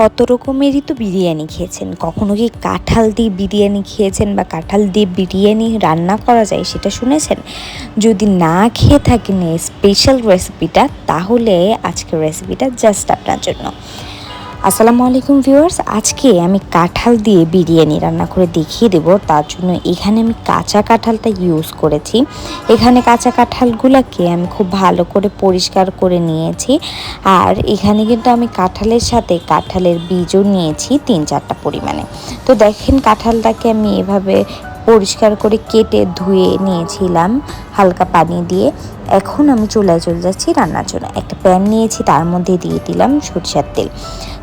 কত রকমেরই তো বিরিয়ানি খেয়েছেন। কখনো কি কাঁঠাল দিয়ে বিরিয়ানি খেয়েছেন বা কাঁঠাল দিয়ে বিরিয়ানি রান্না করা যায় সেটা শুনেছেন? যদি না খেয়ে থাকেন এই স্পেশাল রেসিপিটা, তাহলে আজকের রেসিপিটা জাস্ট আপনার জন্য। আসসালামু আলাইকুম ভিউয়ার্স, আজকে আমি কাঁঠাল দিয়ে বিরিয়ানি রান্না করে দেখিয়ে দেব। তার জন্য এখানে আমি কাঁচা কাঁঠালটা ইউজ করেছি। এখানে কাঁচা কাঁঠালগুলোকে আমি খুব ভালো করে পরিষ্কার করে নিয়েছি। আর এখানে কিন্তু আমি কাঁঠালের সাথে কাঁঠালের বীজও নিয়েছি 3-4টা পরিমাণে। তো দেখেন কাঁঠালটাকে আমি এভাবে পরিষ্কার করে কেটে ধুয়ে নিয়েছিলাম হালকা পানি দিয়ে। এখন আমি চুলায় চলে যাচ্ছি রান্নার জন্য। একটা প্যান নিয়েছি, তার মধ্যে দিয়ে দিলাম সরষের তেল।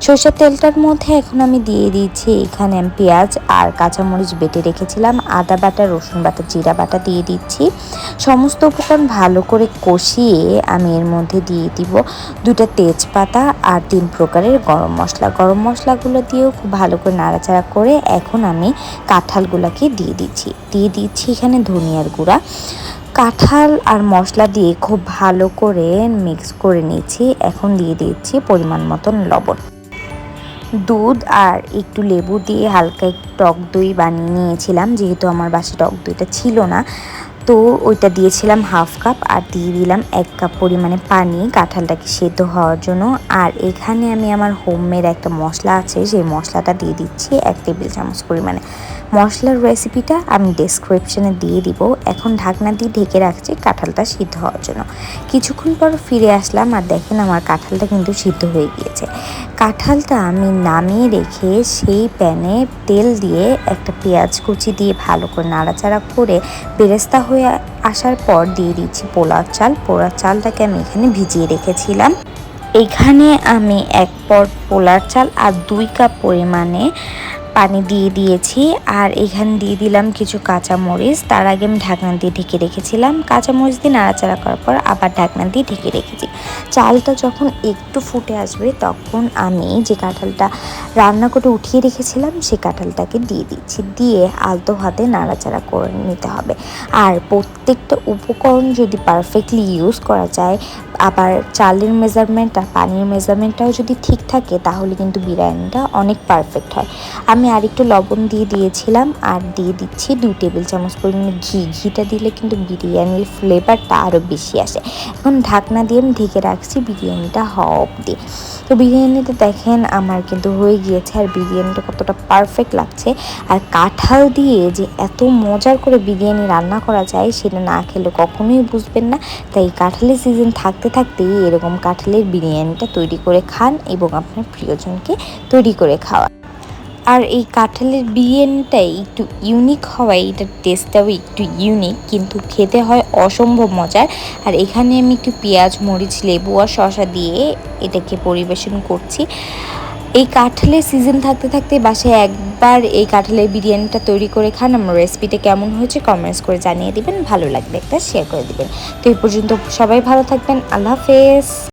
সরষের তেলটার মধ্যে এখন আমি দিয়ে দিচ্ছি এখানে আমি পেঁয়াজ আর কাঁচামরিচ বেটে রেখেছিলাম, আদা বাটা, রসুন বাটা, জিরা বাটা দিয়ে দিচ্ছি। সমস্ত উপকরণ ভালো করে কষিয়ে আমি এর মধ্যে দিয়ে দিব 2টা তেজপাতা আর 3 প্রকারের গরম মশলা। গরম মশলাগুলো দিয়েও খুব ভালো করে নাড়াচাড়া করে এখন আমি কাঁঠালগুলোকে দিয়ে দিচ্ছি এখানে ধনিয়ার গুঁড়া। কাঁঠাল আর মশলা দিয়ে খুব ভালো করে মিক্স করে নিচ্ছি। এখন দিয়ে দিচ্ছি পরিমাণ মতন লবণ। দুধ আর একটু লেবু দিয়ে হালকা একটু টক দই বানিয়ে নিয়েছিলাম, যেহেতু আমার বাসায় টক দইটা ছিল না, তো ওইটা দিয়েছিলাম 1/2 কাপ। আর দিয়ে দিলাম 1 কাপ পরিমাণে পানি কাঁঠালটাকে সেদ্ধ হওয়ার জন্য। আর এখানে আমি আমার হোমমেড একটা মশলা আছে, সেই মশলাটা দিয়ে দিচ্ছি 1 টেবিল চামচ পরিমাণে। মশলার রেসিপিটা আমি ডেসক্রিপশনে দিয়ে দিব। এখন ঢাকনা দিয়ে ঢেকে রাখছি কাঁঠালটা সিদ্ধ হওয়ার জন্য। কিছুক্ষণ পর ফিরে আসলাম আর দেখেন আমার কাঁঠালটা কিন্তু সিদ্ধ হয়ে গিয়েছে। কাঁঠালটা আমি নামিয়ে রেখে সেই প্যানে তেল দিয়ে একটা পেঁয়াজ কুচি দিয়ে ভালো করে নাড়াচাড়া করে বেরেস্তা হয়ে আসার পর দিয়ে দিচ্ছি পোলাও চাল। পোলাও চালটাকে আমি এখানে ভিজিয়ে রেখেছিলাম। এখানে আমি 1 পট পোলার চাল আর 2 কাপ পরিমাণে পানি দিয়ে দিয়েছি। আর এখানে দিয়ে দিলাম কিছু কাঁচামরিচ। তার আগে আমি ঢাকনা দিয়ে ঢেকে রেখেছিলাম। কাঁচামরিচ দিয়ে নাড়াচাড়া করার পর আবার ঢাকনা দিয়ে ঢেকে রেখেছি। চালটা যখন একটু ফুটে আসবে তখন আমি যে কাঁঠালটা রান্না করে উঠিয়ে রেখেছিলাম সেই কাঁঠালটাকে দিয়ে দিচ্ছি। দিয়ে আলতো হাতে নাড়াচাড়া করে নিতে হবে। আর প্রত্যেকটা উপকরণ যদি পারফেক্টলি ইউজ করা যায়, আবার চালের মেজারমেন্ট আর পানির মেজারমেন্টটাও যদি ঠিক থাকে, তাহলে কিন্তু বিরিয়ানিটা অনেক পারফেক্ট হয়। আমি আরেকটু লবণ দিয়ে দিয়েছিলাম আর দিয়ে দিচ্ছি 2 টেবিল চামচ পরিমাণে ঘি। ঘিটা দিলে কিন্তু বিরিয়ানির ফ্লেভারটা আরও বেশি আসে। এখন ঢাকনা দিয়ে আমি ঢেকে রাখছি বিরিয়ানিটা হওয়া অবধি। তো বিরিয়ানিটা দেখেন আমার কিন্তু হয়ে গিয়েছে। আর বিরিয়ানিটা কতটা পারফেক্ট লাগছে। আর কাঁঠাল দিয়ে যে এত মজার করে বিরিয়ানি রান্না করা যায়, সেটা না খেলে কখনোই বুঝবেন না। তাই কাঁঠালের সিজন থাকতে থাকতেই এরকম কাঁঠালের বিরিয়ানিটা তৈরি করে খান এবং আপনার প্রিয়জনকে তৈরি করে খাওয়া। আর এই কাঁঠালের বিরিয়ানিটাই একটু ইউনিক হওয়ায় এটার টেস্টটাও একটু ইউনিক, কিন্তু খেতে হয় অসম্ভব মজার। আর এখানে আমি একটু পেঁয়াজ, মরিচ, লেবু আর শসা দিয়ে এটাকে পরিবেশন করছি। এই কাঁঠালের সিজন থাকতে থাকতে বাসায় একবার এই কাঁঠালের বিরিয়ানিটা তৈরি করে খান। আমার রেসিপিটা কেমন হয়েছে কমেন্টস করে জানিয়ে দিবেন। ভালো লাগলে একটা শেয়ার করে দিবেন। তো এই পর্যন্ত সবাই ভালো থাকবেন। আল্লাহ হাফেজ।